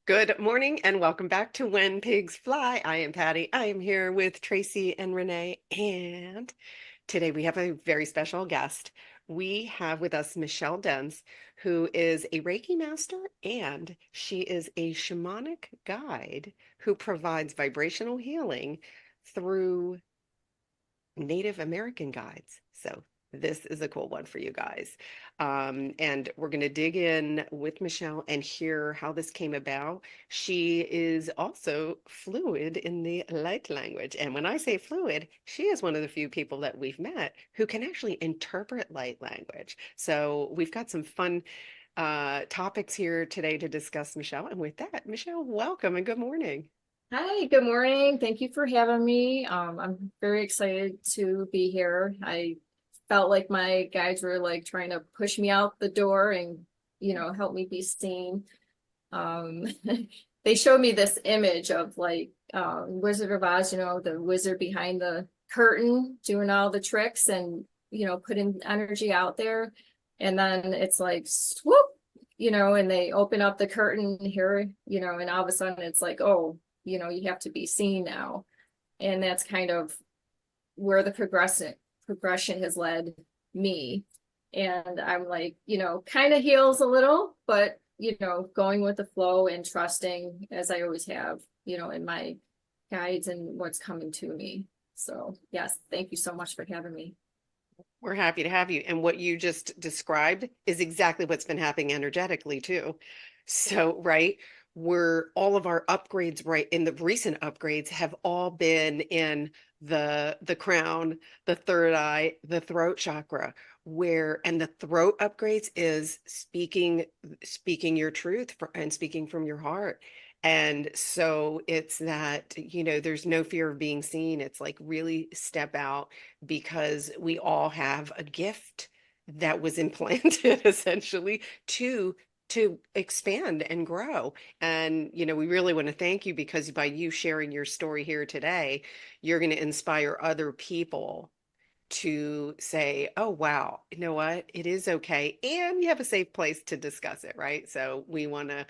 Good morning and welcome back to When Pigs Fly. I am Patty. I am here with Tracy and Renee, and today we have a very special guest. We have with us Michelle Denz, who is a Reiki Master and she is a shamanic guide who provides vibrational healing through Native American guides. So this is a cool one for you guys. And we're going to dig in with Michelle and hear how this came about. She is also fluid in the light language. And when I say fluid, she is one of the few people that we've met who can actually interpret light language. So we've got some fun topics here today to discuss, Michelle. And with that, Michelle, welcome and good morning. Hi, good morning. Thank you for having me. I'm very excited to be here. I felt like my guides were like trying to push me out the door and, help me be seen. Um, they showed me this image of like Wizard of Oz, the wizard behind the curtain doing all the tricks and, putting energy out there. And then it's like swoop, and they open up the curtain here, and all of a sudden it's like, oh, you have to be seen now. And that's kind of where the progression has led me. And I'm like, kind of heals a little, but, going with the flow and trusting as I always have, in my guides and what's coming to me. So yes, thank you so much for having me. We're happy to have you. And what you just described is exactly what's been happening energetically too. So, right, we're all of our upgrades, right, in the recent upgrades have all been in the crown, the third eye, the throat chakra, where and the throat upgrades is speaking your truth and speaking from your heart. And so it's that, there's no fear of being seen. It's like really step out because we all have a gift that was implanted essentially to expand and grow. And we really want to thank you because by you sharing your story here today, you're going to inspire other people to say, oh, wow, you know what? It is okay. And you have a safe place to discuss it, right? So we want to,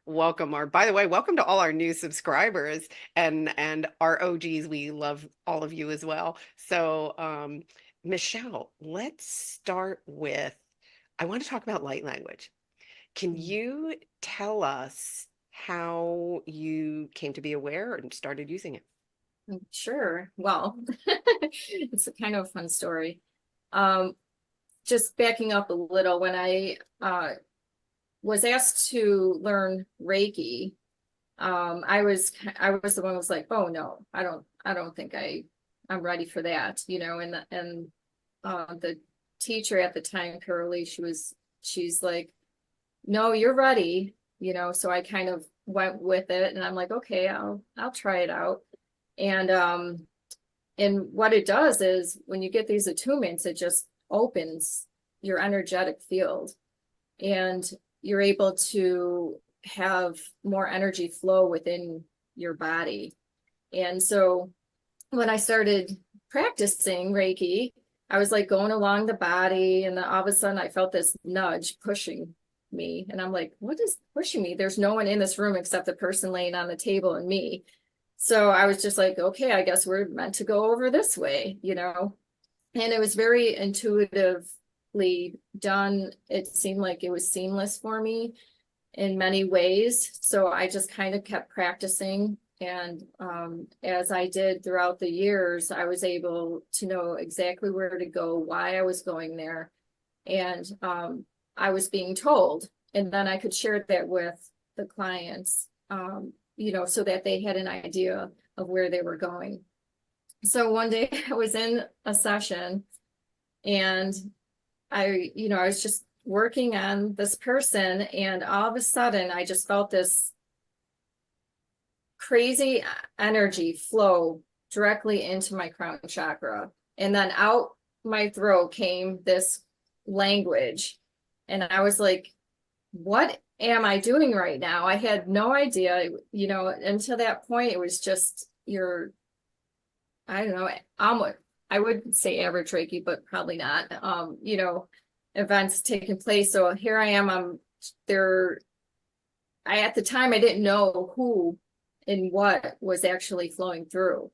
welcome by the way, welcome to all our new subscribers and our OGs. We love all of you as well. So, Michelle, let's start with, I want to talk about light language. Can you tell us how you came to be aware and started using it? Sure. Well, it's a kind of fun story. Um, just backing up a little, when I was asked to learn Reiki, I was the one who was like, oh no, I don't think I'm ready for that, and the teacher at the time, Curly, she's like, no, you're ready, so I kind of went with it and I'm like, okay, I'll try it out. And what it does is when you get these attunements, it just opens your energetic field and you're able to have more energy flow within your body. And so when I started practicing Reiki, I was like going along the body, and then all of a sudden I felt this nudge pushing me. And I'm like, what is pushing me? There's no one in this room except the person laying on the table and me. So I was just like, okay, I guess we're meant to go over this way, And it was very intuitively done. It seemed like it was seamless for me in many ways. So I just kind of kept practicing. And as I did throughout the years, I was able to know exactly where to go, why I was going there. And I was being told. And then I could share that with the clients, so that they had an idea of where they were going. So one day I was in a session and I was just working on this person, and all of a sudden I just felt this crazy energy flow directly into my crown chakra. And then out my throat came this language. And I was like, what am I doing right now? I had no idea, until that point, it was just I don't know, I would say average Reiki, but probably not, events taking place. So here I am, they're at the time, I didn't know who and what was actually flowing through,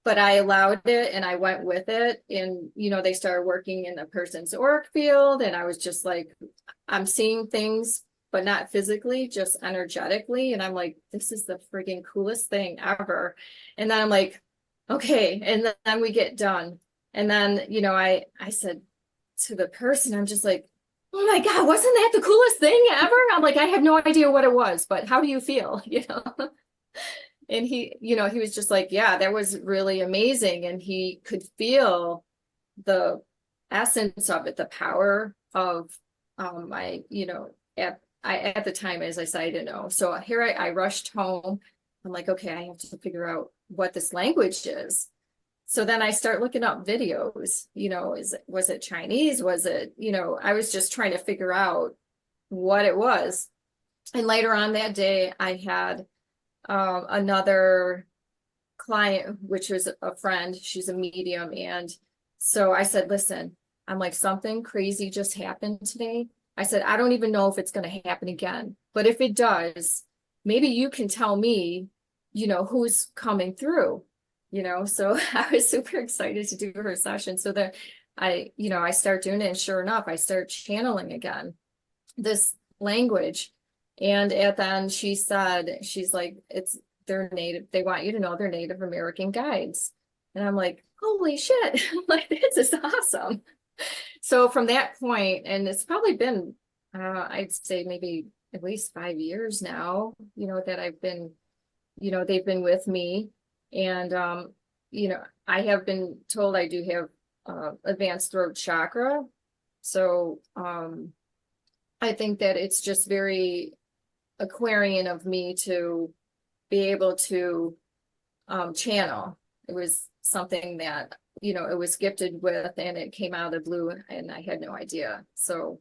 but I allowed it and I went with it. And, they started working in the person's auric field. And I was just like, I'm seeing things, but not physically, just energetically. And I'm like, this is the friggin' coolest thing ever. And then I'm like, okay. And then we get done. And then, I said to the person, I'm just like, oh my God, wasn't that the coolest thing ever? I'm like, I have no idea what it was, but how do you feel? And he was just like, yeah, that was really amazing. And he could feel the essence of it, the power of at the time, as I said, I didn't know. So here I rushed home. I'm like, okay, I have to figure out what this language is. So then I start looking up videos, was it Chinese? Was it, I was just trying to figure out what it was. And later on that day, I had another client, which was a friend. She's a medium. And so I said, listen, I'm like, something crazy just happened today. I said, I don't even know if it's going to happen again, but if it does, maybe you can tell me, who's coming through, so I was super excited to do her session. So that I start doing it, and sure enough, I start channeling again this language. And at the end, she's like, they're native. They want you to know they're Native American guides. And I'm like, holy shit, like, this is awesome. So from that point, and it's probably been, I'd say maybe at least 5 years now, that I've been, they've been with me. And, I have been told I do have advanced throat chakra. So I think that it's just very Aquarian of me to be able to channel. It was something that, it was gifted with, and it came out of the blue, and I had no idea. So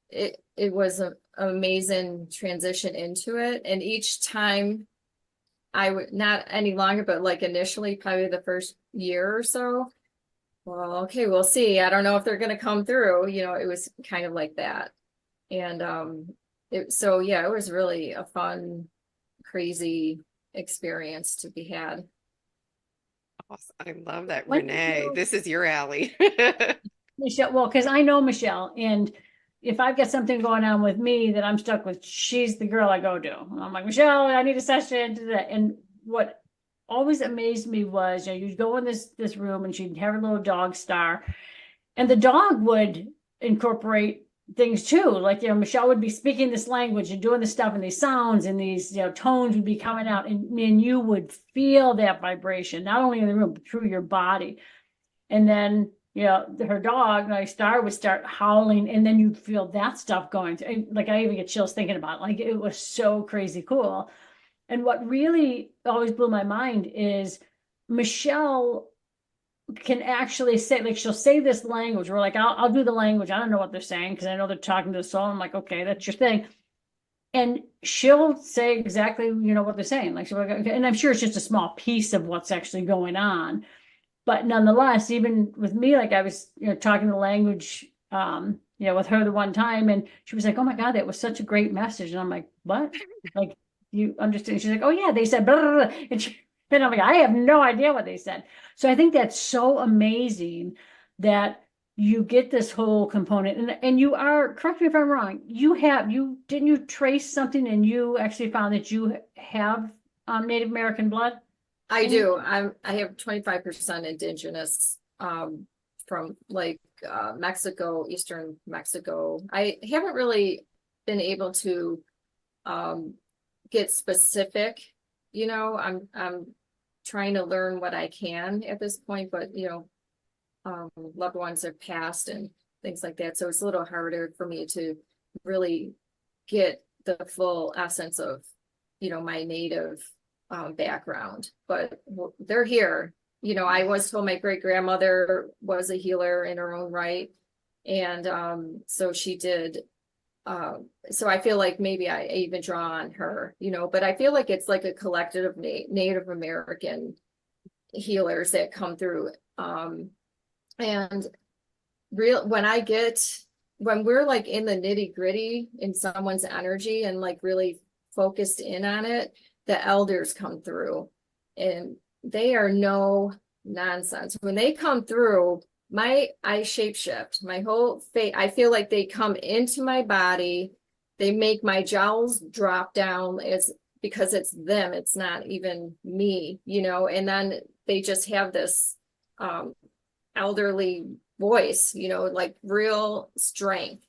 it was an amazing transition into it. And each time I would, not any longer, but like initially, probably the first year or so, well, okay, we'll see. I don't know if they're going to come through, it was kind of like that. And so yeah, it was really a fun, crazy experience to be had. Awesome. I love that, When did Renee. you- This is your alley. Michelle, well, because I know Michelle, and if I've got something going on with me that I'm stuck with, she's the girl I go to. I'm like, Michelle, I need a session to that. And what always amazed me was, you'd go in this room and she'd have her little dog Star, and the dog would incorporate things too. Like, Michelle would be speaking this language and doing this stuff, and these sounds and these, tones would be coming out, and you would feel that vibration, not only in the room, but through your body. And then, her dog, like Star, would start howling, and then you'd feel that stuff going through. Like, I even get chills thinking about it. Like, it was so crazy cool. And what really always blew my mind is Michelle can actually say, like, she'll say this language. We're like, I'll do the language. I don't know what they're saying, because I know they're talking to the soul. I'm like, okay, that's your thing. And she'll say exactly, what they're saying. Like, and I'm sure it's just a small piece of what's actually going on. But nonetheless, even with me, like, I was, talking the language, with her the one time, and she was like, oh my God, that was such a great message. And I'm like, what? Like, you understand? She's like, oh yeah, they said blah, blah, blah. And I'm like, I have no idea what they said. So I think that's so amazing that you get this whole component, and you are, correct me if I'm wrong, didn't you trace something, and you actually found that you have Native American blood? I do. I have 25% indigenous from like Mexico, Eastern Mexico. I haven't really been able to get specific, I'm trying to learn what I can at this point, but loved ones have passed and things like that. So it's a little harder for me to really get the full essence of, my native background, but they're here. I was told my great grandmother was a healer in her own right. And so she did. So I feel like maybe I even draw on her, but I feel like it's like a collective of Native American healers that come through. And when we're like in the nitty gritty in someone's energy and like really focused in on it, the elders come through, and they are no nonsense. When they come through, I shapeshift. My whole face, I feel like they come into my body. They make my jowls drop down because it's them. It's not even me, and then they just have this elderly voice, like real strength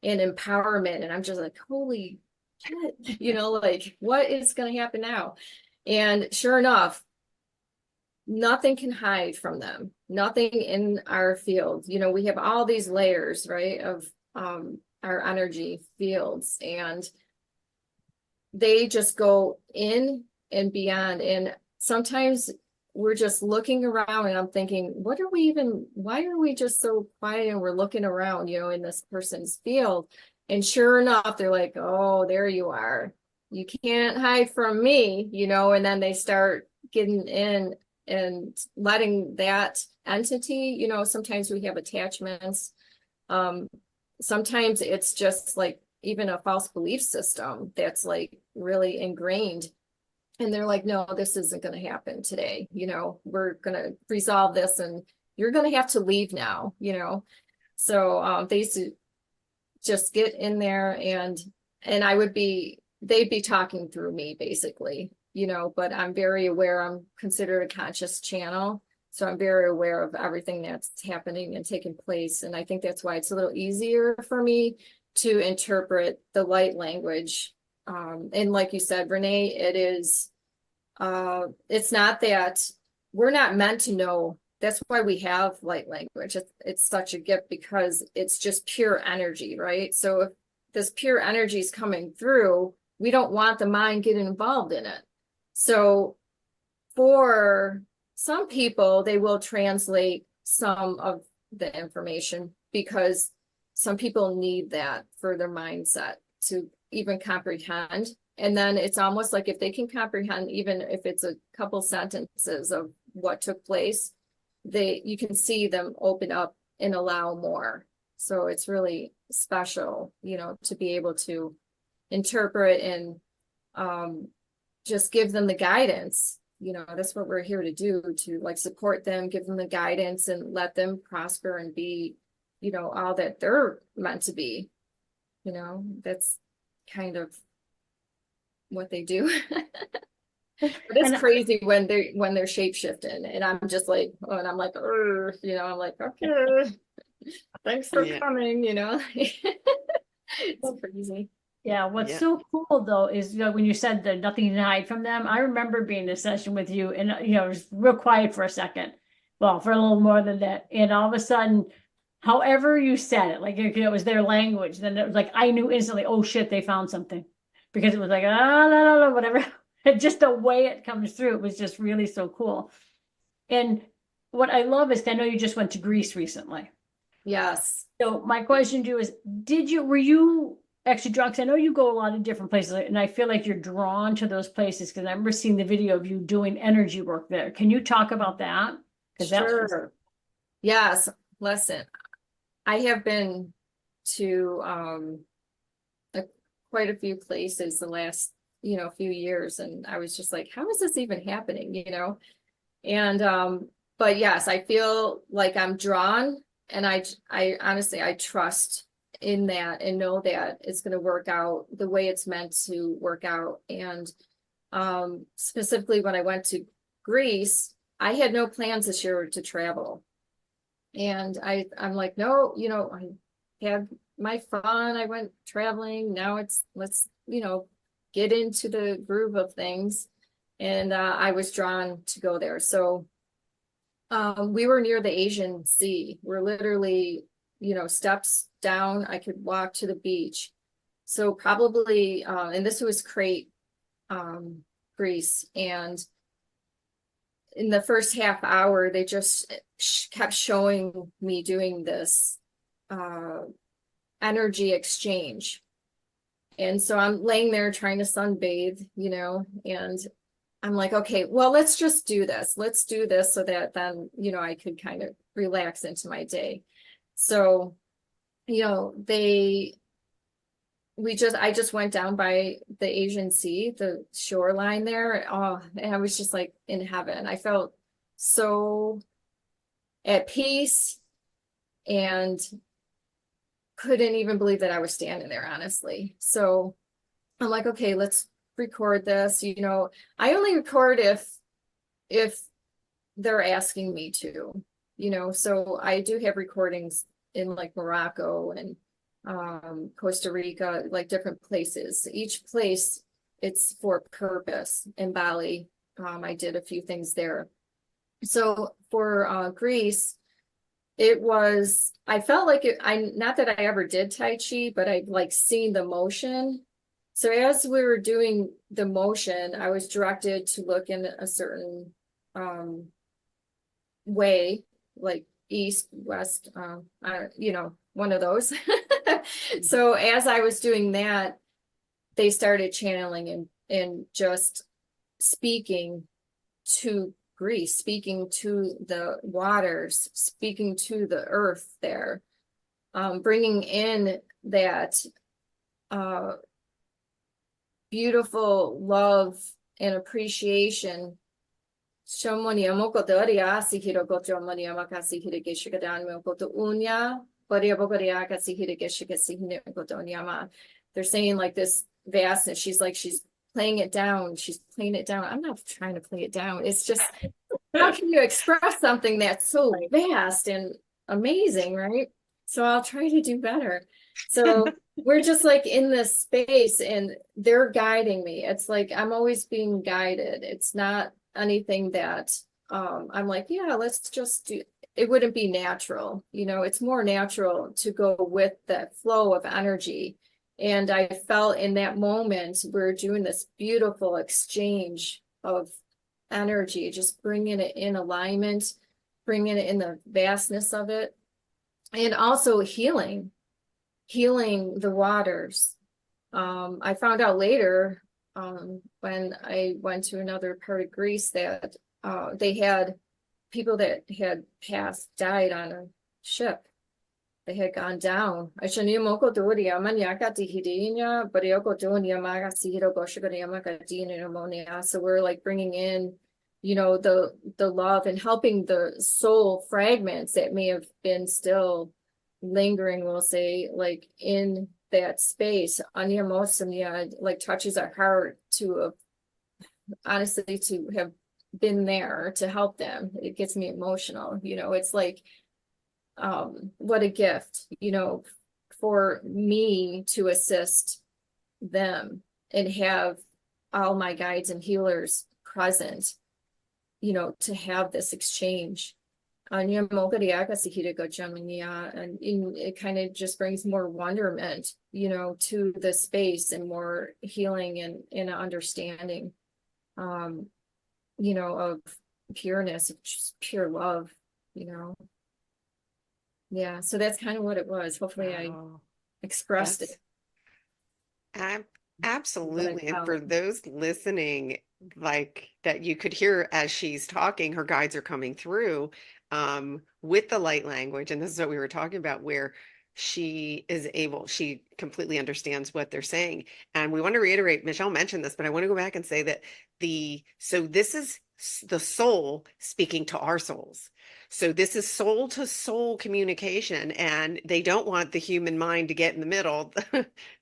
and empowerment. And I'm just like, holy shit, like what is going to happen now? And sure enough, nothing can hide from them. Nothing in our field. We have all these layers, right, of our energy fields, and they just go in and beyond. And sometimes we're just looking around and I'm thinking, why are we just so quiet and we're looking around, in this person's field? And sure enough, they're like, oh, there you are. You can't hide from me, and then they start getting in and letting that entity, sometimes we have attachments. Sometimes it's just like even a false belief system that's like really ingrained. And they're like, no, this isn't going to happen today. We're going to resolve this and you're going to have to leave now, So they used to just get in there and they'd be talking through me basically, but I'm very aware. I'm considered a conscious channel. So I'm very aware of everything that's happening and taking place. And I think that's why it's a little easier for me to interpret the light language. And like you said, Renee, it's not that we're not meant to know. That's why we have light language. It's such a gift because it's just pure energy, right? So if this pure energy is coming through, we don't want the mind getting involved in it. So for some people, they will translate some of the information because some people need that for their mindset to even comprehend. And then it's almost like if they can comprehend, even if it's a couple sentences of what took place, you can see them open up and allow more. So it's really special, to be able to interpret and just give them the guidance. That's what we're here to do, to like support them, give them the guidance and let them prosper and be, all that they're meant to be. That's kind of what they do. But it's crazy when they're shape shifting and I'm just like, oh, and I'm like, I'm like, okay, thanks for coming, It's crazy. Yeah, what's so cool though is when you said that nothing to hide from them, I remember being in a session with you and it was real quiet for a second. Well, for a little more than that. And all of a sudden, however you said it, like it was their language, then it was like I knew instantly, oh shit, they found something. Because it was like, no, whatever. Just the way it comes through, it was just really so cool. And what I love is I know you just went to Greece recently. Yes. So my question to you is, were you actually drawn? Because I know you go a lot of different places and I feel like you're drawn to those places because I remember seeing the video of you doing energy work there. Can you talk about that? Sure. Yes. Listen, I have been to quite a few places the last few years, and I was just like, how is this even happening? And but yes, I feel like I'm drawn, and I honestly I trust in that and know that it's going to work out the way it's meant to work out. And specifically when I went to Greece, I had no plans this year to travel, and I'm like, no, I had my fun. I went traveling. Now let's get into the groove of things. And I was drawn to go there. So we were near the Asian Sea. We're literally, steps down. I could walk to the beach. So probably, and this was Crete, Greece. And in the first half hour, they just kept showing me doing this energy exchange. And so I'm laying there trying to sunbathe, and I'm like, okay, well, let's just do this. Let's do this so that then, I could kind of relax into my day. So, they I just went down by the Asian Sea, the shoreline there. Oh, and I was just like in heaven. I felt so at peace and couldn't even believe that I was standing there, honestly. So I'm like, okay, let's record this. You know, I only record if they're asking me to, you know, so I do have recordings in like Morocco and Costa Rica, like different places. Each place it's for purpose. In Bali, I did a few things there. So for Greece, I felt like not that I ever did Tai Chi, but I like seen the motion. So as we were doing the motion, I was directed to look in a certain way, like east, west, you know, one of those. So as I was doing that, they started channeling and just speaking to Greece, speaking to the waters, speaking to the earth there, bringing in that beautiful love and appreciation. They're saying like this vastness. She's playing it down. She's playing it down. I'm not trying to play it down. It's just, how can you express something that's so vast and amazing, right? So I'll try to do better. So we're just like in this space and they're guiding me. It's like I'm always being guided. It's not anything that I'm like, yeah, let's just do. It wouldn't be natural. You know, it's more natural to go with the flow of energy. And I felt in that moment, we're doing this beautiful exchange of energy, just bringing it in alignment, bringing it in the vastness of it, and also healing the waters. I found out later when I went to another part of Greece that they had people that had died on a ship. They had gone down. So we're like bringing in, you know, the love and helping the soul fragments that may have been still lingering, we'll say, like in that space. Anya Mosamia like touches our heart to honestly to have been there to help them. It gets me emotional. You know, it's like what a gift, you know, for me to assist them and have all my guides and healers present, you know, to have this exchange. And it kind of just brings more wonderment, you know, to the space and more healing and understanding, you know, of pureness, just pure love, you know. Yeah, so that's kind of what it was. Hopefully I expressed it. Absolutely. And for those listening, like that you could hear as she's talking, her guides are coming through with the light language. And this is what we were talking about, where she completely understands what they're saying. And we want to reiterate, Michelle mentioned this, but I want to go back and say that this is the soul speaking to our souls. So this is soul to soul communication, and they don't want the human mind to get in the middle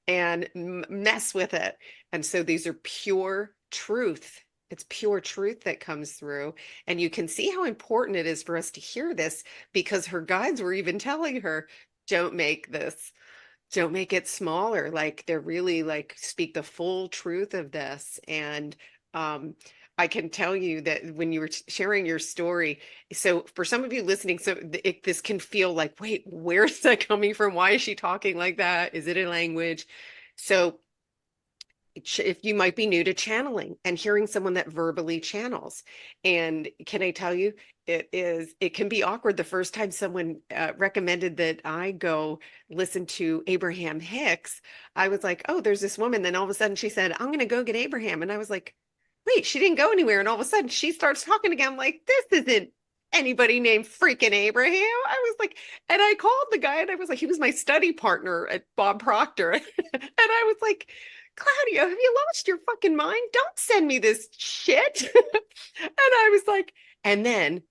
and mess with it. And so these are pure truth. It's pure truth that comes through. And you can see how important it is for us to hear this, because her guides were even telling her, don't make it smaller. Like they're really like, speak the full truth of this. And I can tell you that when you were sharing your story, so for some of you listening, so this can feel like, wait, where's that coming from? Why is she talking like that? Is it a language? So if you might be new to channeling and hearing someone that verbally channels, and can I tell you, it can be awkward. The first time someone recommended that I go listen to Abraham Hicks, I was like, oh, there's this woman. Then all of a sudden she said, I'm going to go get Abraham. And I was like, wait, she didn't go anywhere. And all of a sudden she starts talking again. I'm like, this isn't anybody named freaking Abraham. I was like, and I called the guy and I was like, he was my study partner at Bob Proctor. And I was like, Claudio, have you lost your fucking mind? Don't send me this shit. And I was like, and then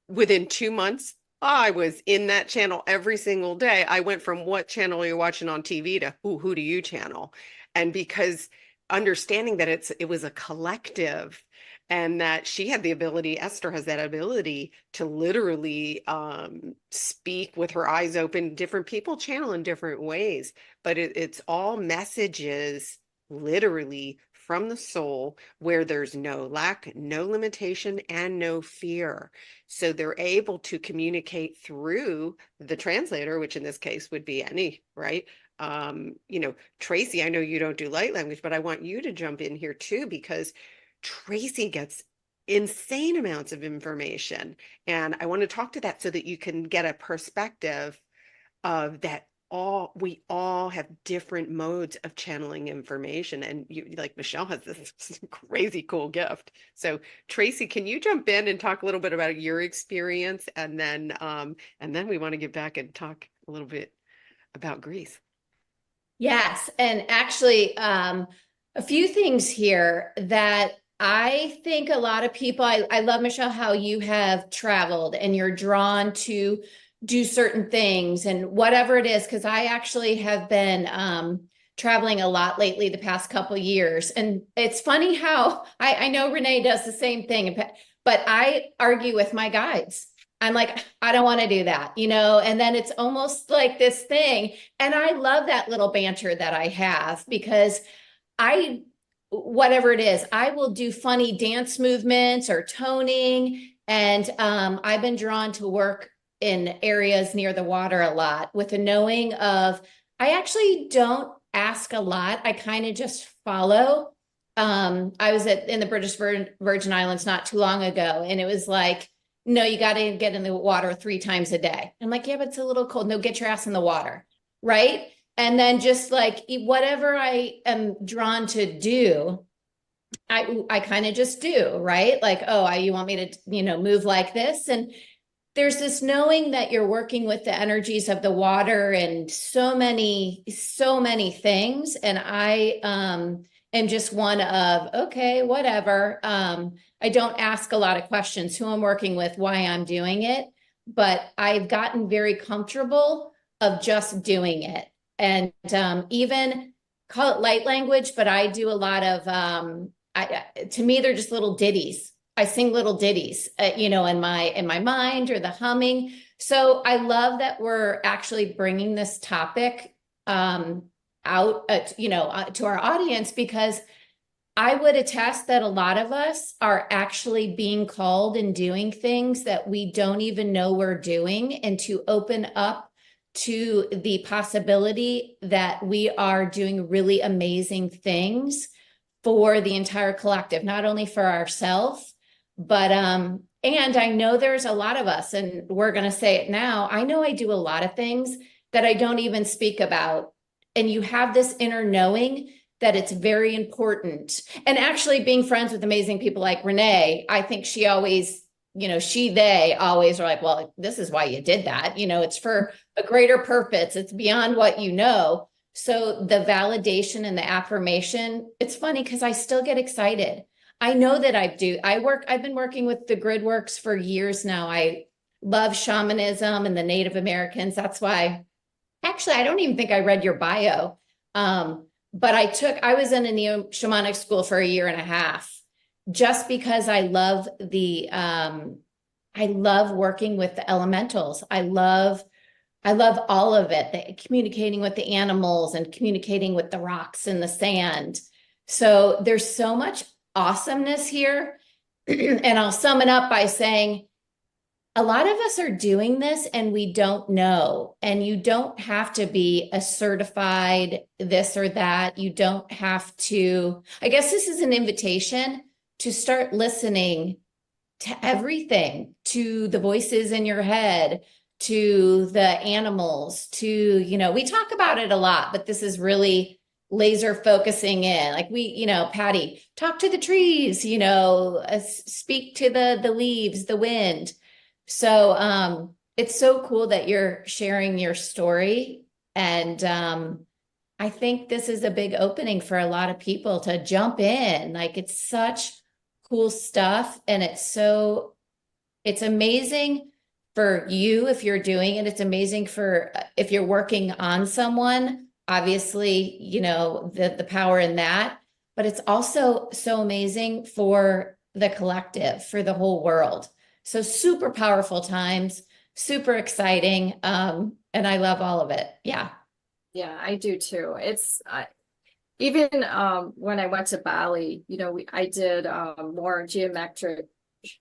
within 2 months, I was in that channel every single day. I went from what channel you're watching on TV to who do you channel? And because understanding that it was a collective and that she had the ability, Esther has that ability to literally speak with her eyes open. Different people channel in different ways, but it's all messages literally from the soul where there's no lack, no limitation, and no fear. So they're able to communicate through the translator, which in this case would be Annie, right? Tracy, I know you don't do light language, but I want you to jump in here too, because Tracy gets insane amounts of information. And I want to talk to that so that you can get a perspective of that we all have different modes of channeling information. And you, like Michelle, has this crazy cool gift. So Tracy, can you jump in and talk a little bit about your experience? And then we want to get back and talk a little bit about Greece. Yes. And actually, a few things here that I think a lot of people, I love, Michelle, how you have traveled and you're drawn to do certain things and whatever it is, because I actually have been traveling a lot lately the past couple of years. And it's funny how I know Renee does the same thing, but I argue with my guides. I'm like, I don't want to do that, and then it's almost like this thing. And I love that little banter that I have because whatever it is, I will do funny dance movements or toning. And I've been drawn to work in areas near the water a lot with a knowing of, I actually don't ask a lot. I kind of just follow. I was in the British Virgin Islands not too long ago, and it was like, no, you got to get in the water 3 times a day. I'm like, yeah, but it's a little cold. No, get your ass in the water. Right. And then just like whatever I am drawn to do, I kind of just do, right? Like, oh, you want me to, move like this. And there's this knowing that you're working with the energies of the water and so many things. And I am just one of, okay, whatever. I don't ask a lot of questions, who I'm working with, why I'm doing it, but I've gotten very comfortable of just doing it. And even call it light language, but I do a lot of, to me, they're just little ditties. I sing little ditties, in my mind, or the humming. So I love that we're actually bringing this topic out, to our audience, because I would attest that a lot of us are actually being called and doing things that we don't even know we're doing, and to open up to the possibility that we are doing really amazing things for the entire collective, not only for ourselves, but, and I know there's a lot of us, and we're going to say it now. I know I do a lot of things that I don't even speak about. And you have this inner knowing that it's very important. And actually being friends with amazing people like Renee, I think she always, they always are like, well, this is why you did that. It's for a greater purpose. It's beyond what you know. So the validation and the affirmation, it's funny because I still get excited. I know that I've been working with the grid works for years now. I love shamanism and the Native Americans. That's why, actually, I don't even think I read your bio. But I was in a neo-shamanic school for 1.5 years, just because I love I love working with the elementals. I love all of it, communicating with the animals and communicating with the rocks and the sand. So there's so much awesomeness here. And I'll sum it up by saying, a lot of us are doing this and we don't know. And you don't have to be a certified this or that. You don't have to, I guess this is an invitation to start listening to everything, to the voices in your head, to the animals, to, we talk about it a lot, but this is really laser focusing in, like Patty, talk to the trees, speak to the leaves, the wind. So it's so cool that you're sharing your story. And I think this is a big opening for a lot of people to jump in. Like it's such cool stuff. And it's amazing for you if you're doing it. It's amazing for if you're working on someone, obviously, you know, the power in that, but it's also so amazing for the collective, for the whole world. So super powerful times, super exciting. And I love all of it. Yeah. Yeah, I do too. It's even when I went to Bali, you know, I did more geometric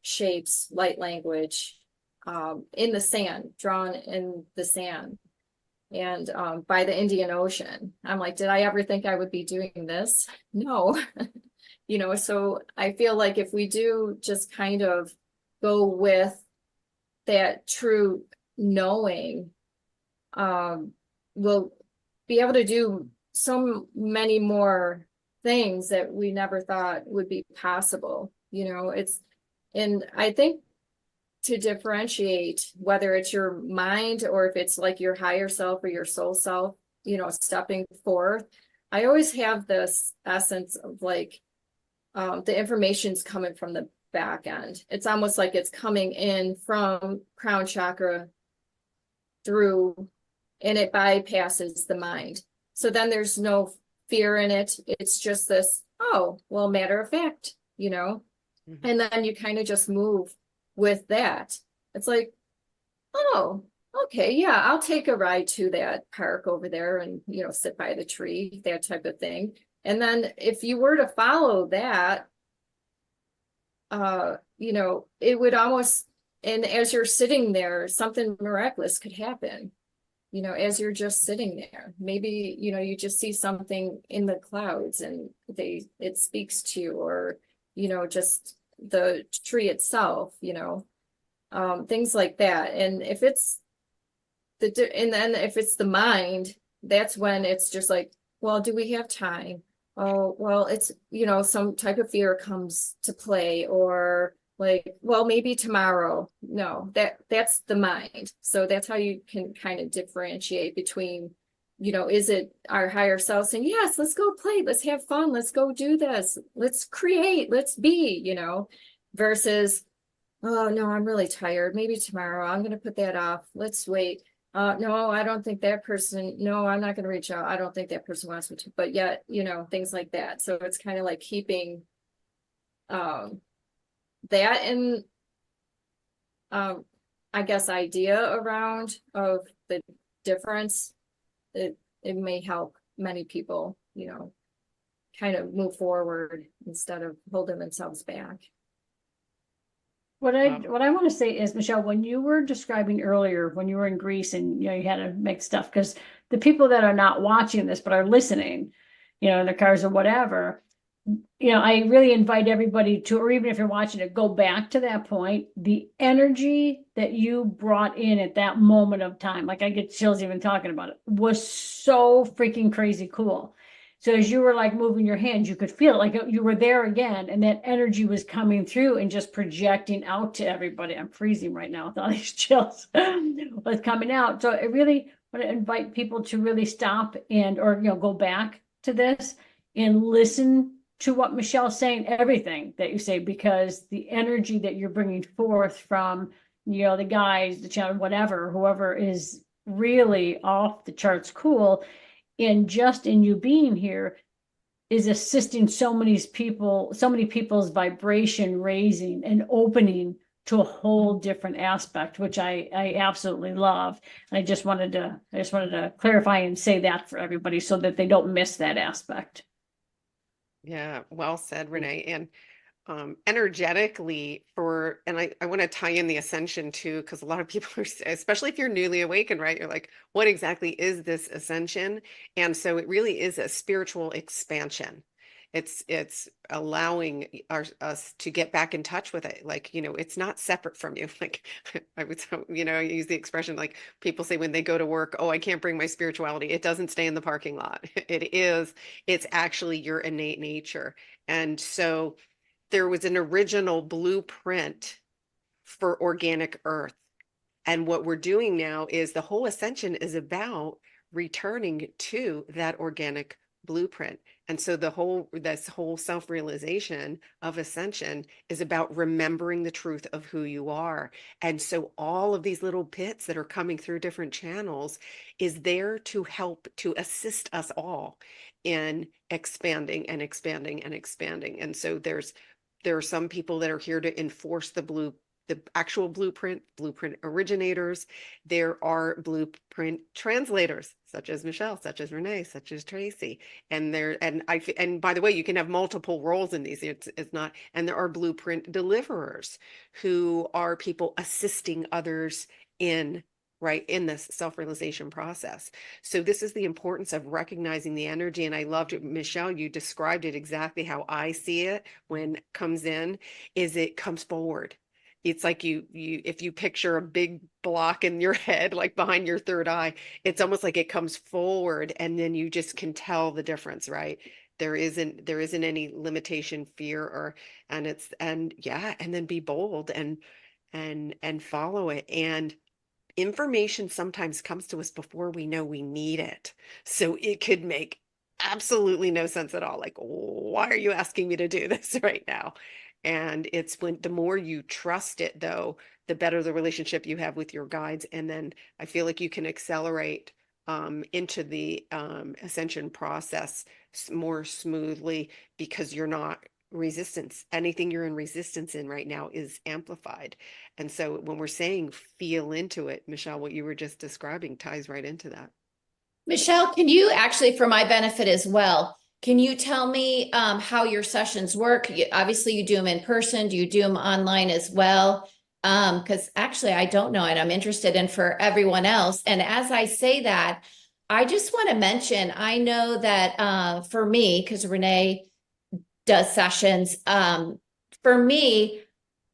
shapes, light language in the sand, drawn in the sand and by the Indian Ocean. I'm like, did I ever think I would be doing this? No. You know, so I feel like if we do just kind of go with that true knowing, we'll be able to do so many more things that we never thought would be possible. You know, and I think to differentiate whether it's your mind or if it's like your higher self or your soul self, you know, stepping forth, I always have this essence of like, the information's coming from the back end. It's almost like it's coming in from crown chakra through, and it bypasses the mind. So then there's no fear in it. It's just this, oh, well, matter of fact, you know, and then you kind of just move with that. It's like, oh, okay, yeah, I'll take a ride to that park over there and, you know, sit by the tree, that type of thing. And then if you were to follow that, you know, it would almost, and as you're sitting there, something miraculous could happen. You know, as you're just sitting there, maybe, you know, you just see something in the clouds and it speaks to you, or, you know, just the tree itself, you know, things like that. And if it's and then if it's the mind, that's when it's just like, well, do we have time? Oh, well, it's, you know, some type of fear comes to play, or like, well, maybe tomorrow. No, that's the mind. So that's how you can kind of differentiate between, you know, is it our higher self saying, yes, let's go play, let's have fun, let's go do this, let's create, let's be, you know, versus, oh no, I'm really tired, maybe tomorrow, I'm going to put that off, let's wait. No, I don't think that person, no, I'm not going to reach out, I don't think that person wants me to, but yet, you know, things like that. So it's kind of like keeping that in I guess idea around of the difference. It may help many people, you know, kind of move forward instead of holding themselves back. What I want to say is, Michelle, when you were describing earlier, when you were in Greece and, you know, you had to make stuff, because the people that are not watching this, but are listening, you know, in their cars or whatever, you know, I really invite everybody to, or even if you're watching it, go back to that point. The energy that you brought in at that moment of time, like I get chills even talking about it, was so freaking crazy cool. So as you were like moving your hands, you could feel it, like you were there again, and that energy was coming through and just projecting out to everybody. I'm freezing right now with all these chills. Was coming out. So I really want to invite people to really stop and, or, you know, go back to this and listen to what Michelle's saying, everything that you say, because the energy that you're bringing forth from, you know, the guys, the channel, whatever, whoever is really off the charts cool. And just in you being here is assisting so many people's vibration raising and opening to a whole different aspect, which I absolutely love. And I just wanted to clarify and say that for everybody so that they don't miss that aspect. Yeah, well said, Renee. And energetically and I want to tie in the ascension too, because a lot of people are, especially if you're newly awakened, right? You're like, what exactly is this ascension? And so it really is a spiritual expansion. It's allowing us to get back in touch with it. Like, you know, it's not separate from you. Like I would, you know, use the expression like people say when they go to work, oh, I can't bring my spirituality. It doesn't stay in the parking lot. It's actually your innate nature. And so there was an original blueprint for organic earth. And what we're doing now is the whole ascension is about returning to that organic blueprint. And so this whole self-realization of ascension is about remembering the truth of who you are. And so all of these little bits that are coming through different channels is there to help, to assist us all in expanding and expanding and expanding. And so there are some people that are here to enforce the actual blueprint originators. There are blueprint translators, such as Michelle, such as Renee, such as Tracy. And by the way, you can have multiple roles in these. It's not, and there are blueprint deliverers who are people assisting others in this self-realization process. So this is the importance of recognizing the energy. And I loved it, Michelle, you described it exactly how I see it when it comes in, is it comes forward. It's like if you picture a big block in your head, like behind your third eye, it's almost like it comes forward and then you just can tell the difference, right? There isn't any limitation, fear, and then be bold and follow it. And information sometimes comes to us before we know we need it. So it could make absolutely no sense at all. Like, why are you asking me to do this right now? And it's when the more you trust it, though, the better the relationship you have with your guides. And then I feel like you can accelerate into the ascension process more smoothly because you're not resistance. Anything you're in resistance in right now is amplified. And so when we're saying feel into it, Michelle, what you were just describing ties right into that. Michelle, can you actually, for my benefit as well, can you tell me how your sessions work? Obviously, you do them in person. Do you do them online as well? Because actually, I don't know, and I'm interested in for everyone else. And as I say that, I just want to mention, I know that for me, because Renee does sessions, for me,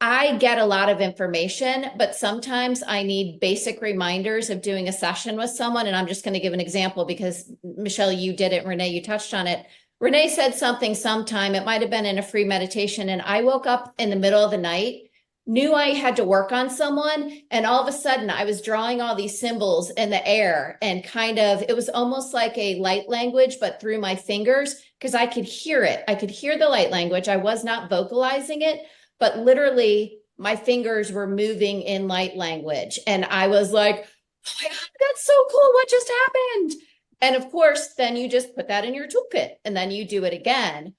I get a lot of information, but sometimes I need basic reminders of doing a session with someone. And I'm just going to give an example because Michelle, you did it. Renee, you touched on it. Renee said something sometime, it might've been in a free meditation. And I woke up in the middle of the night, knew I had to work on someone. And all of a sudden I was drawing all these symbols in the air and it was almost like a light language, but through my fingers, because I could hear it. I could hear the light language. I was not vocalizing it, but literally my fingers were moving in light language. And I was like, oh my God, that's so cool. What just happened? And of course, then you just put that in your toolkit and then you do it again.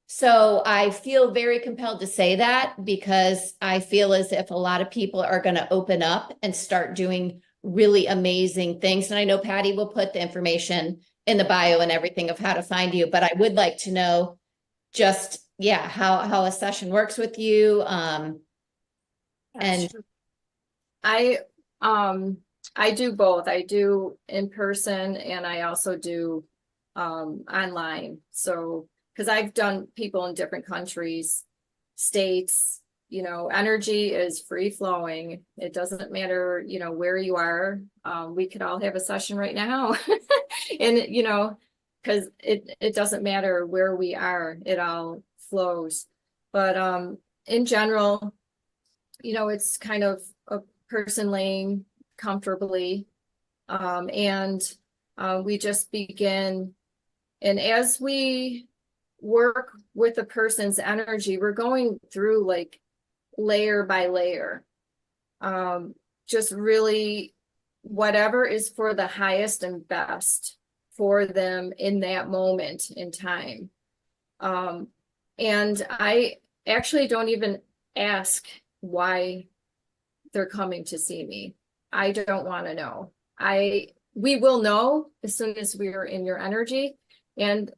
So I feel very compelled to say that because I feel as if a lot of people are going to open up and start doing really amazing things. And I know Patty will put the information in the bio and everything of how to find you, but I would like to know just, how a session works with you. And I do both. I do in person and I also do online. So, because I've done people in different countries, states, energy is free flowing. It doesn't matter, where you are. We could all have a session right now. And, because it doesn't matter where we are, it all flows. But in general, it's kind of a person laying comfortably, and we just begin. And as we work with a person's energy, we're going through like layer by layer, just really whatever is for the highest and best for them in that moment in time. And I actually don't even ask why they're coming to see me. I don't want to know. We will know as soon as we are in your energy. And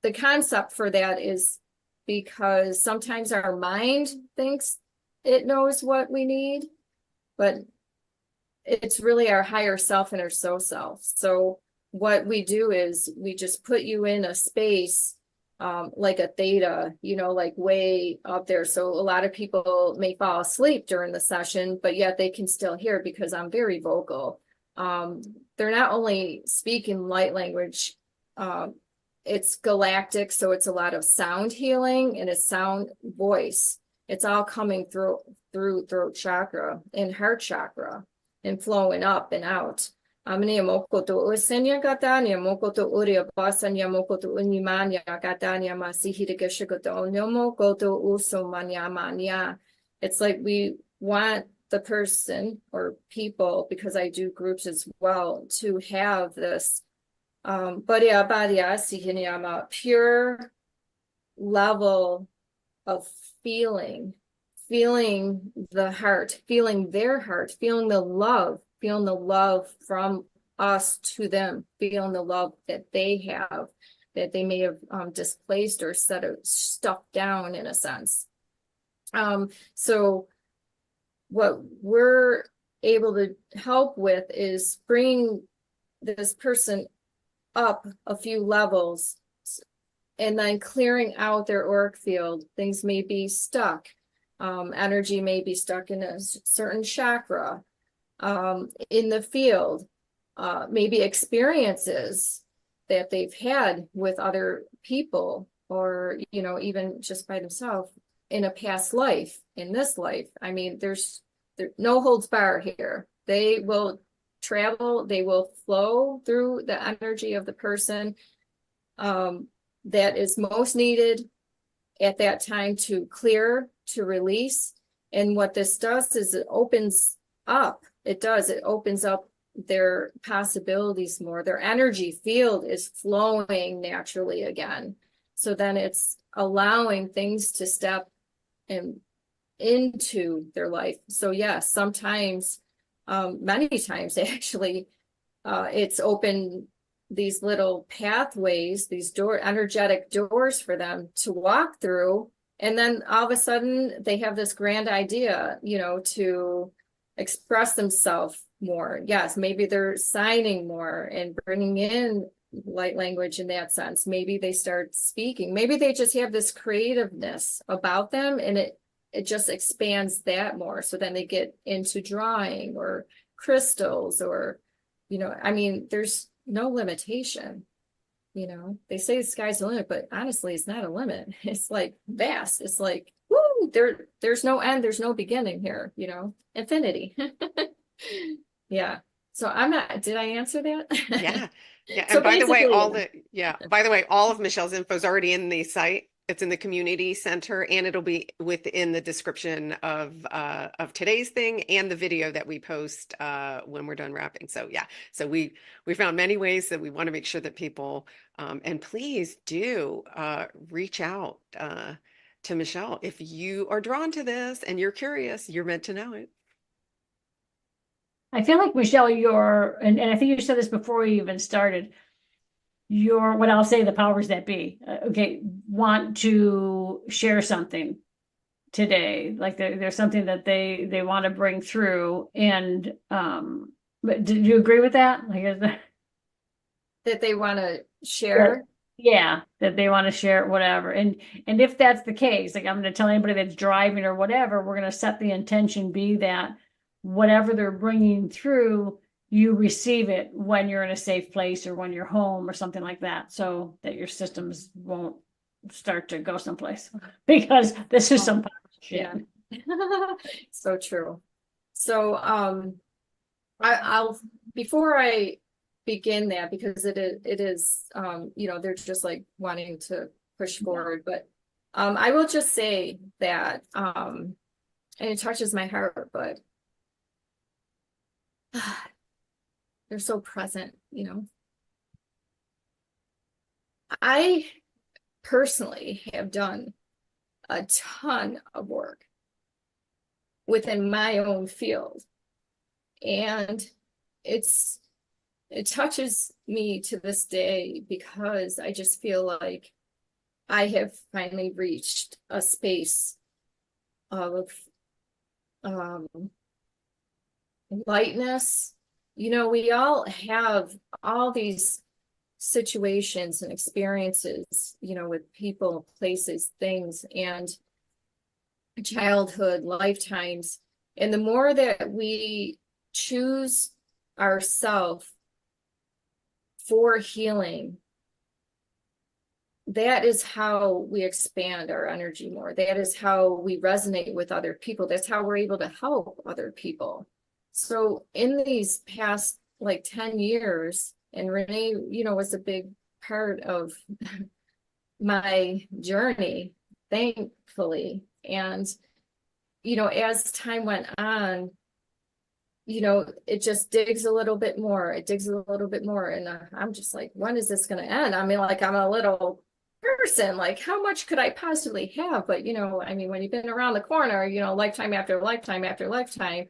the concept for that is because sometimes our mind thinks it knows what we need, but it's really our higher self and our soul self. So what we do is we just put you in a space like a theta, like way up there. So a lot of people may fall asleep during the session, but yet they can still hear because I'm very vocal. They're not only speaking light language, it's galactic. So it's a lot of sound healing and it's sound voice. It's all coming through through throat chakra and heart chakra and flowing up and out. Amni moko to usenya katanya moko to uria basanya moko to unimanya katanya masihira geshikoto moko to usomanya manya. It's like we want the person or people, because I do groups as well, to have this pure level of feeling the heart, feeling their heart, feeling the love from us to them, feeling the love that they have, that they may have displaced or stuffed down in a sense. So what we're able to help with is bring this person up a few levels and then clearing out their auric field. Things may be stuck. Energy may be stuck in a certain chakra in the field, maybe experiences that they've had with other people, or, you know, even just by themselves in a past life, in this life. I mean, there's no holds bar here. They will travel, they will flow through the energy of the person that is most needed at that time to clear, to release. And what this does is it opens up. It opens up their possibilities more. Their energy field is flowing naturally again. So then it's allowing things to step into their life. So yes, sometimes, many times actually, it's opened these little pathways, these energetic doors for them to walk through. And then all of a sudden they have this grand idea, you know, to express themselves more. Yes, maybe they're signing more and bringing in light language in that sense. Maybe they start speaking. Maybe they just have this creativeness about them, and it just expands that more. So then they get into drawing or crystals, or, you know, I mean, there's no limitation. You know, they say the sky's the limit, but honestly, it's not a limit. It's like vast. It's like, woo, there's no end, there's no beginning here, you know, infinity. Yeah. So did I answer that? Yeah. Yeah. So And by the way, basically, all of Michelle's info is already in the site. It's in the community center, and it'll be within the description of today's thing and the video that we post when we're done wrapping. So yeah, so we found many ways that we want to make sure that people and please do reach out to Michelle if you are drawn to this and you're curious. You're meant to know it. I feel like, Michelle, and I think you said this before we even started, what I'll say, the powers that be, okay, want to share something today. Like there's something that they want to bring through. And, but did you agree with that? Like, that they want to share. yeah, that they want to share whatever. And if that's the case, like, I'm going to tell anybody that's driving or whatever, we're going to set the intention be that whatever they're bringing through, you receive it when you're in a safe place or when you're home or something like that, so that your systems won't start to go someplace, because this is some shit. Yeah. So true. So I'll before I begin that, because it is you know, they're just like wanting to push forward, but I will just say that and it touches my heart, but they're so present, you know. I personally have done a ton of work within my own field, and it touches me to this day, because I just feel like I have finally reached a space of lightness. You know, we all have all these situations and experiences, you know, with people, places, things, and childhood, lifetimes. And the more that we choose ourselves for healing, that is how we expand our energy more. That is how we resonate with other people. That's how we're able to help other people. So in these past like 10 years, and Renee, you know, was a big part of my journey, thankfully. And, you know, as time went on, you know, it just digs a little bit more. It digs a little bit more. And I'm just like, when is this going to end? I mean, like, I'm a little person, like, how much could I possibly have? But, you know, I mean, when you've been around the corner, you know, lifetime after lifetime after lifetime,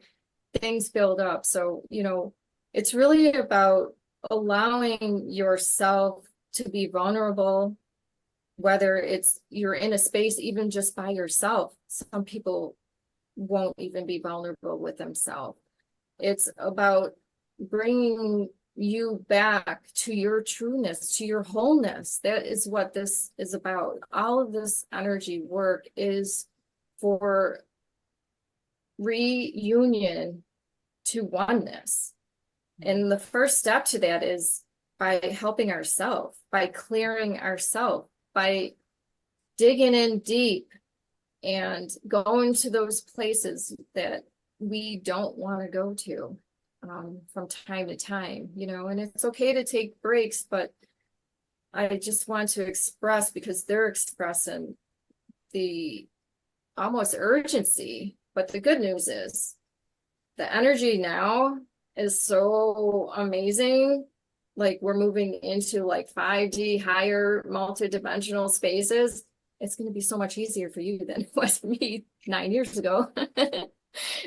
things build up. So, you know, it's really about allowing yourself to be vulnerable, whether it's you're in a space even just by yourself. Some people won't even be vulnerable with themselves. It's about bringing you back to your trueness, to your wholeness. That is what this is about. All of this energy work is for reunion to oneness. And the first step to that is by helping ourselves, by clearing ourselves, by digging in deep and going to those places that we don't want to go to from time to time, you know. And it's okay to take breaks, but I just want to express, because they're expressing the almost urgency. But the good news is the energy now is so amazing. Like, we're moving into like 5D, higher multidimensional spaces. It's going to be so much easier for you than it was for me 9 years ago.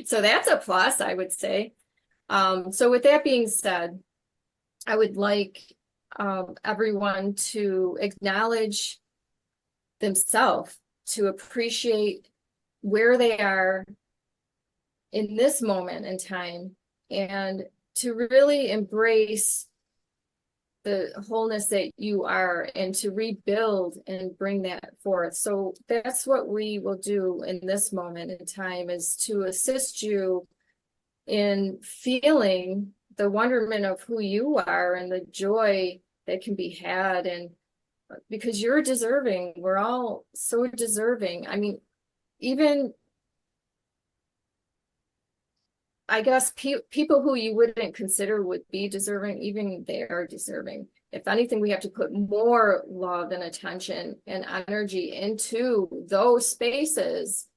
So that's a plus, I would say. So with that being said, I would like everyone to acknowledge themselves, to appreciate where they are in this moment in time, and to really embrace the wholeness that you are, and to rebuild and bring that forth. So that's what we will do in this moment in time, is to assist you in feeling the wonderment of who you are and the joy that can be had. And because you're deserving, we're all so deserving. I mean, even I guess people who you wouldn't consider would be deserving, even they are deserving. If anything, we have to put more love and attention and energy into those spaces.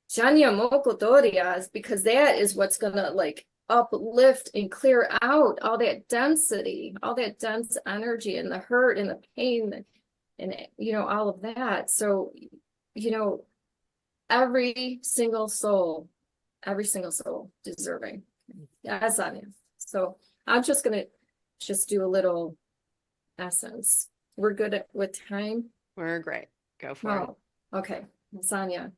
Janya Mokotorias, because that is what's gonna like uplift and clear out all that density, all that dense energy and the hurt and the pain and you know, all of that. So, you know, every single soul deserving. That's on you. So I'm just gonna do a little essence. We're good with time. We're great. Go for it. Oh, okay, Sanya.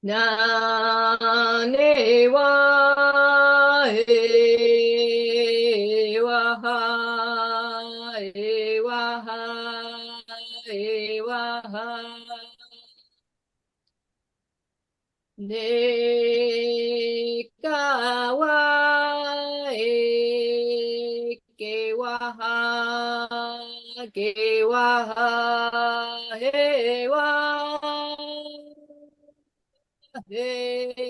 Na ne wa e wa ha e wa ha e wa ha Ne kawa e ke waha he wa he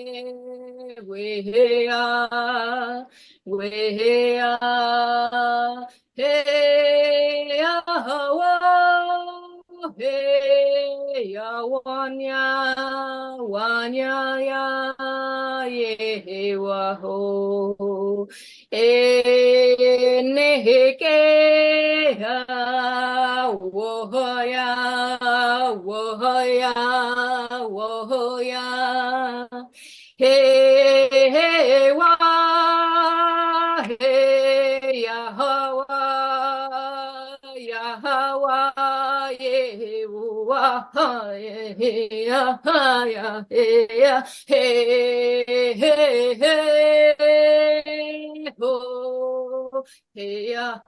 ya wanya ya ye wa ho ne ke wo ya hey wa hey Yahweh Yehovah yeah yeah hey hey hey ho hey yeah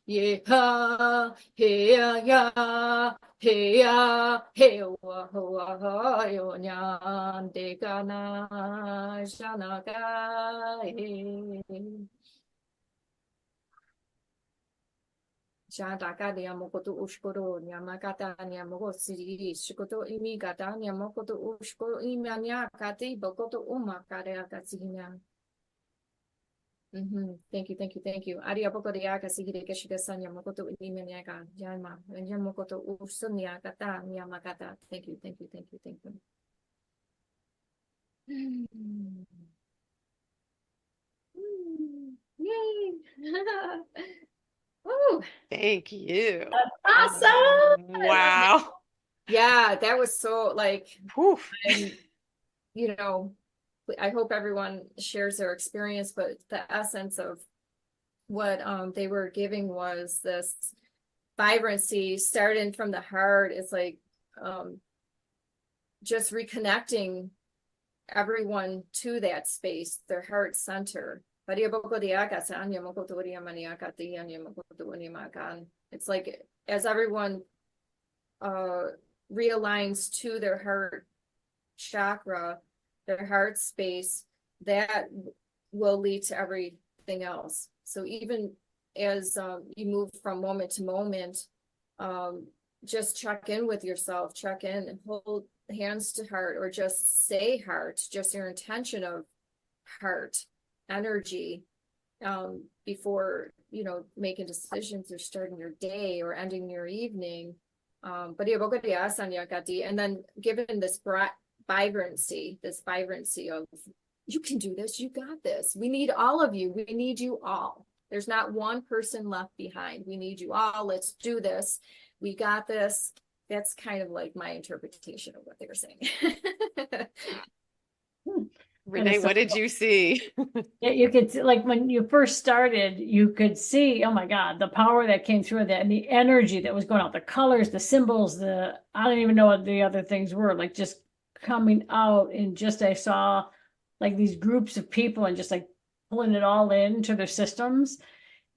yeah hey yeah hey ya hey wa wa yo nyan de kana shana ga shada ga de amokoto ushkoro nyamakata nyamoko siri shikoto imi gata nyamokoto ushkoro imanya kati bokoto umakare akatsinya. Thank you, thank you, thank you. Aria poco de aka sigire que shiga sanya mokoto imeniaga yama mokoto usunya kata yamakata. Thank you, thank you, thank you, thank you. Yay! Woo! Thank you. Awesome. Wow. Yeah, that was so like, Whew. you know, I hope everyone shares their experience, but the essence of what they were giving was this vibrancy starting from the heart. It's like just reconnecting everyone to that space, their heart center. It's like as everyone realigns to their heart chakra, their heart space, that will lead to everything else. So even as you move from moment to moment, just check in with yourself, check in and hold hands to heart, or just say heart, just your intention of heart energy before, you know, making decisions or starting your day or ending your evening. And then given this vibrancy of you can do this, you got this. We need all of you. We need you all. There's not one person left behind. We need you all. Let's do this. We got this. That's kind of like my interpretation of what they were saying. Renee, what did you see? Yeah, you could see, like when you first started, you could see, oh my God, the power that came through that and the energy that was going out, the colors, the symbols, I don't even know what the other things were, like just coming out. And just I saw like these groups of people and just like pulling it all into their systems.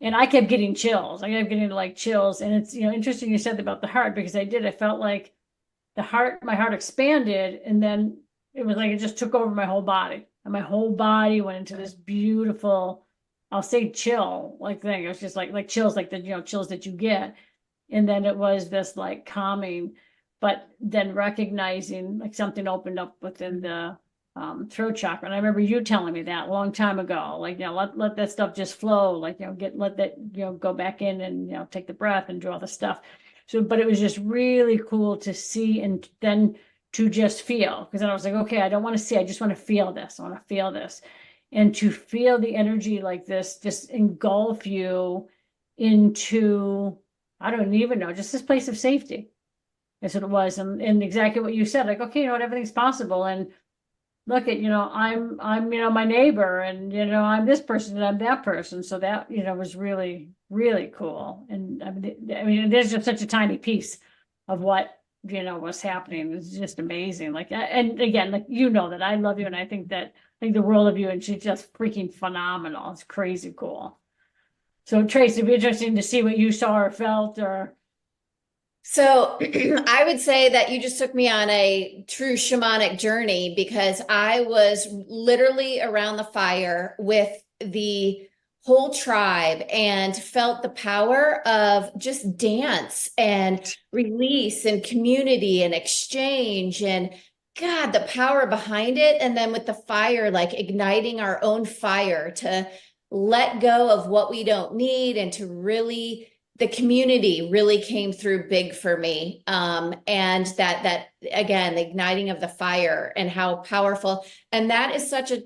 And I kept getting chills. I kept getting like chills. And it's, you know, interesting you said about the heart, because I felt like my heart expanded, and then it was like it just took over my whole body. And my whole body went into this beautiful, I'll say chill like thing. It was just like chills, like the, you know, chills that you get. And then it was this like calming, but then recognizing like something opened up within the throat chakra. And I remember you telling me that a long time ago, like, you know, let that stuff just flow, like, you know, let that, you know, go back in and, you know, take the breath and do all the stuff. So, but it was just really cool to see, and then to just feel, because then I was like, okay, I don't want to see, I just want to feel this. I want to feel this. And to feel the energy like this, just engulf you into, I don't even know, just this place of safety. That's what it was. And exactly what you said, like, okay, you know what, everything's possible. And look at, you know, I'm, you know, my neighbor, and, you know, I'm this person and I'm that person. So that, you know, was really, really cool. And I mean, there's just such a tiny piece of what, you know, was happening. It's just amazing. Like, and again, like, you know, that I love you. And I think the world of you, and she's just freaking phenomenal. It's crazy cool. So Trace, it'd be interesting to see what you saw or felt, or. So I would say that you just took me on a true shamanic journey, because I was literally around the fire with the whole tribe and felt the power of just dance and release and community and exchange, and God, the power behind it. And then with the fire, like igniting our own fire to let go of what we don't need, and to really, the community really came through big for me. And that again, the igniting of the fire and how powerful. And that is such a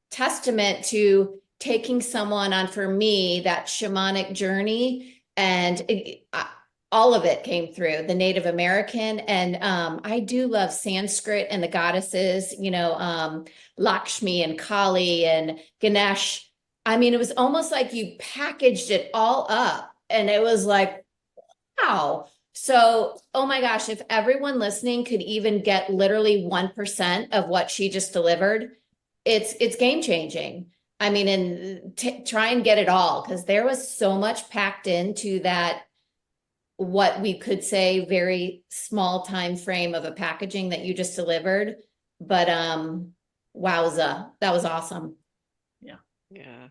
testament to taking someone on, for me, that shamanic journey. And all of it came through the Native American. And I do love Sanskrit and the goddesses, Lakshmi and Kali and Ganesh. I mean, it was almost like you packaged it all up. And it was like, wow. So, oh my gosh, if everyone listening could even get literally 1% of what she just delivered, it's game changing. I mean, and try and get it all, because there was so much packed into that, what we could say very small time frame of a packaging that you just delivered. But wowza, that was awesome. Yeah.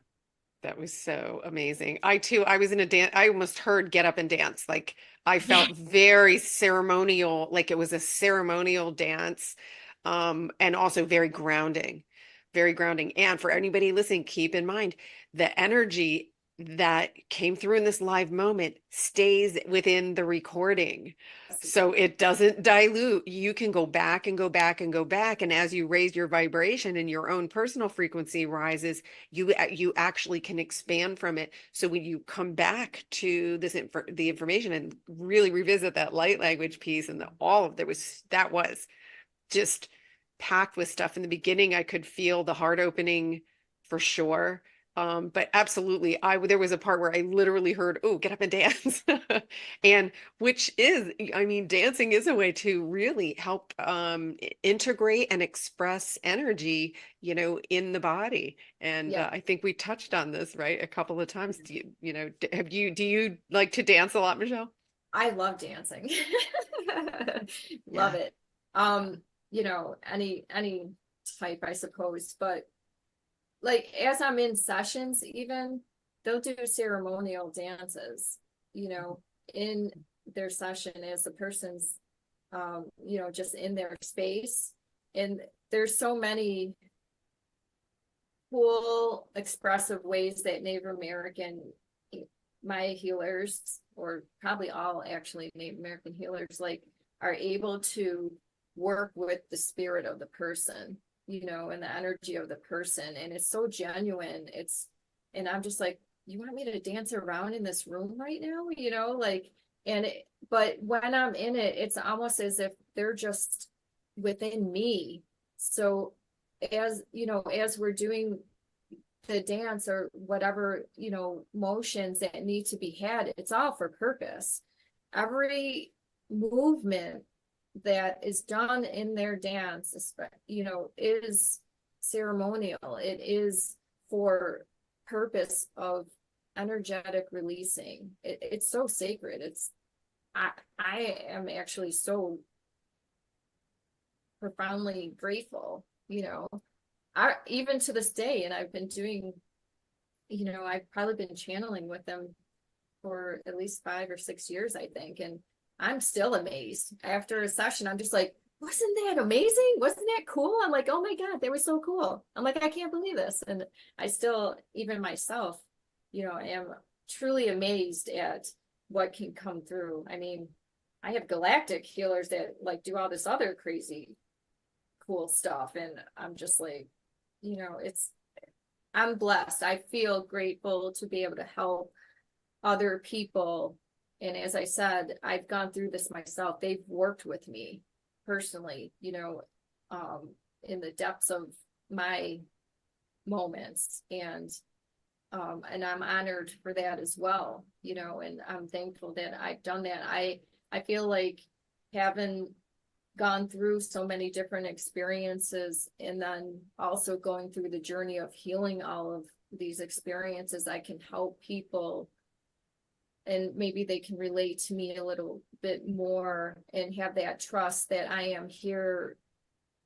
That was so amazing. I was in a dance. I almost heard get up and dance. Like I felt very ceremonial, like it was a ceremonial dance. And also very grounding, very grounding. And for anybody listening, keep in mind the energy that came through in this live moment stays within the recording. So it doesn't dilute. You can go back and go back and go back. And as you raise your vibration and your own personal frequency rises, you actually can expand from it. So when you come back to the information and really revisit that light language piece and that was just packed with stuff. In the beginning, I could feel the heart opening for sure. But absolutely, there was a part where I literally heard, "Oh, get up and dance," and which is, I mean, dancing is a way to really help integrate and express energy, in the body. And Yeah. I think we touched on this, right, a couple of times. Do do you like to dance a lot, Michelle? I love dancing. Love Yeah. it. Any type, I suppose, but like as I'm in sessions, even they'll do ceremonial dances, in their session as the person's just in their space. And there's so many cool expressive ways that Native American Maya healers, or probably all actually Native American healers, like are able to work with the spirit of the person, and the energy of the person. And it's so genuine. And I'm just like, you want me to dance around in this room right now? But when I'm in it, it's almost as if they're just within me. So as we're doing the dance or whatever, motions that need to be had, it's all for purpose. Every movement that is done in their dance, is ceremonial. It is for purpose of energetic releasing. It's so sacred. I am actually so profoundly grateful, even to this day. And I've been doing, I've probably been channeling with them for at least 5 or 6 years, I think. And I'm still amazed after a session. I'm just like, wasn't that amazing? Wasn't that cool? I'm like, oh my God, they were so cool. I'm like, I can't believe this. And I still, even myself, am truly amazed at what can come through. I mean, I have galactic healers that like do all this other crazy cool stuff. And I'm just like, I'm blessed. I feel grateful to be able to help other people. And as I said, I've gone through this myself. They've worked with me personally, in the depths of my moments. And I'm honored for that as well, and I'm thankful that I've done that. I feel like having gone through so many different experiences, and then also going through the journey of healing all of these experiences, I can help people and maybe they can relate to me a little bit more and have that trust that I am here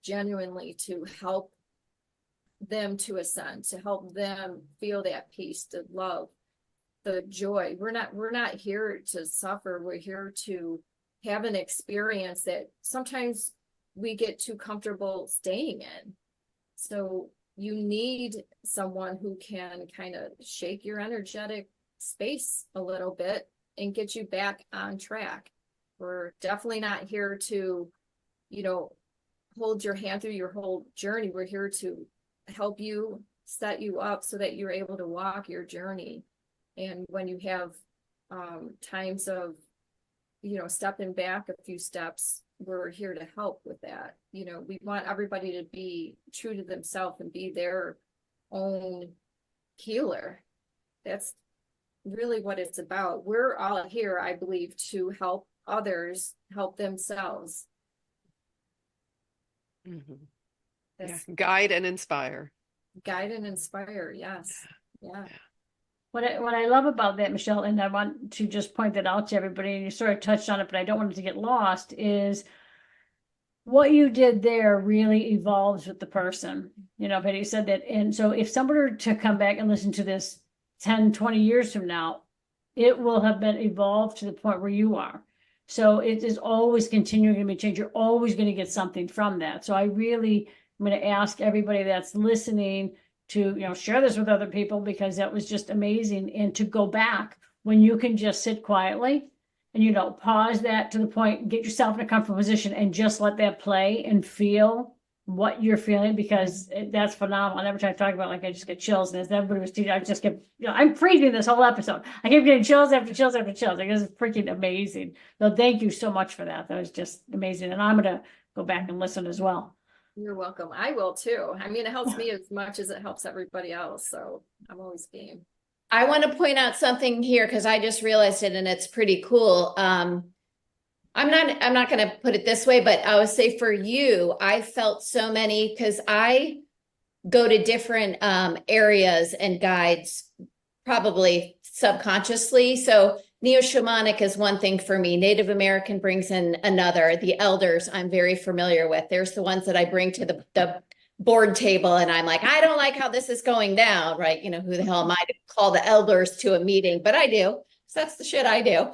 genuinely to help them to ascend, to help them feel that peace, the love, the joy. We're not here to suffer. We're here to have an experience that sometimes we get too comfortable staying in. So you need someone who can kind of shake your energetic space a little bit and get you back on track. We're definitely not here to, you know, hold your hand through your whole journey. We're here to help you, set you up so that you're able to walk your journey. And when you have times of, you know, stepping back a few steps, we're here to help with that. You know, we want everybody to be true to themselves and be their own healer. That's really what it's about. We're all here, I believe, to help others help themselves. Yeah. Guide and inspire. Guide and inspire. Yes. Yeah. What I love about that, Michelle, and I want to just point that out to everybody, and you sort of touched on it, but I don't want it to get lost, is what you did there really evolves with the person. You know, Betty said that. And so if somebody were to come back and listen to this 10, 20 years from now, it will have been evolved to the point where you are. So it is always continuing to be changed. You're always going to get something from that. So I'm going to ask everybody that's listening to, you know, share this with other people, because that was just amazing. And to go back when you can just sit quietly and, you know, pause that to the point, get yourself in a comfortable position and just let that play and feel what you're feeling, because that's phenomenal. And every time I talk about it, like, I just get chills. And as everybody was teaching, I just get, you know, I'm freezing this whole episode. I keep getting chills after chills after chills. Like, this is freaking amazing. So thank you so much for that. That was just amazing. And I'm going to go back and listen as well. You're welcome. I will too. I mean, it helps me as much as it helps everybody else. So I'm always game. I want to point out something here because I just realized it and it's pretty cool. I'm not going to put it this way, but I would say for you, I felt so many, because I go to different areas and guides probably subconsciously. So neo-shamanic is one thing for me. Native American brings in another. The elders I'm very familiar with. There's the ones that I bring to the board table and I'm like, I don't like how this is going down, right? You know, who the hell am I to call the elders to a meeting? But I do. So that's the shit I do.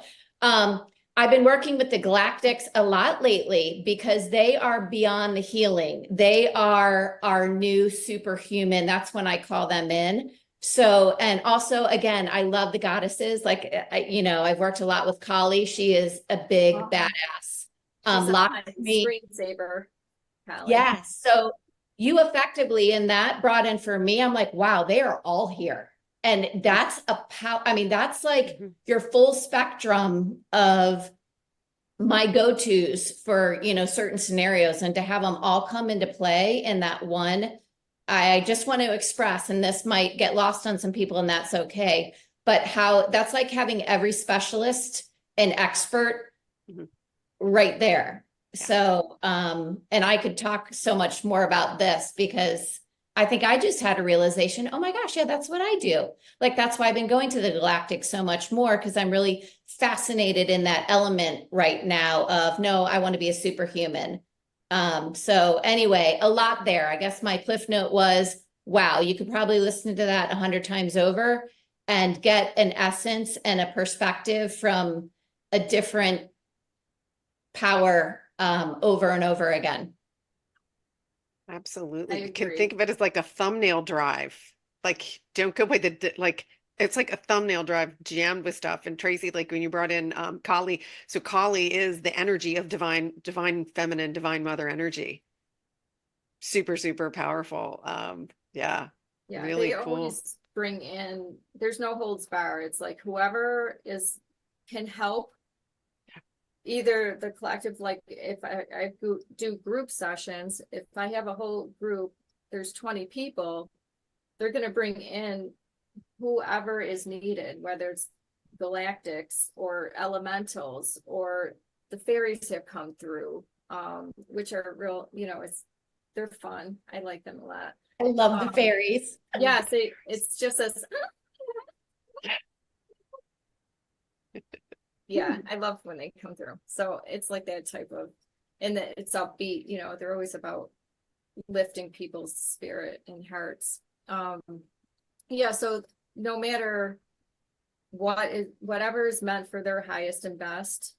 I've been working with the galactics a lot lately because they are beyond the healing. They are our new superhuman. That's when I call them in. So, and also, again, I love the goddesses. Like, you know, I've worked a lot with Kali. She is a big badass. Lots of screensaver. Kali. Yes. So you effectively in that brought in for me, I'm like, wow, they are all here. And that's a power. I mean, that's like your full spectrum of my go-tos for, you know, certain scenarios, and to have them all come into play in that one. I just want to express, and this might get lost on some people and that's okay, but how that's like having every specialist and expert right there. Yeah. So, and I could talk so much more about this because I think I just had a realization, oh my gosh, yeah, that's what I do. Like, that's why I've been going to the galactic so much more, because I'm really fascinated in that element right now of, no, I want to be a superhuman. So anyway, a lot there. I guess my cliff note was, wow, you could probably listen to that 100 times over and get an essence and a perspective from a different power over and over again. Absolutely. You can think of it as like a thumbnail drive. Like, don't go by like, it's like a thumbnail drive jammed with stuff. And Tracy, like when you brought in Kali, so Kali is the energy of divine feminine, divine mother energy. Super, super powerful. Yeah, really they cool. Always bring in, there's no holds bar. It's like whoever can help. Either the collective, like if I do group sessions, if I have a whole group, there's 20 people, they're going to bring in whoever is needed, whether it's galactics or elementals or the fairies have come through, which are real, you know, they're fun. I like them a lot. I love the fairies. Yes, it's just as Yeah, I love when they come through. So it's like that type of, and that it's upbeat, you know, they're always about lifting people's spirit and hearts. Yeah, so no matter whatever is meant for their highest and best,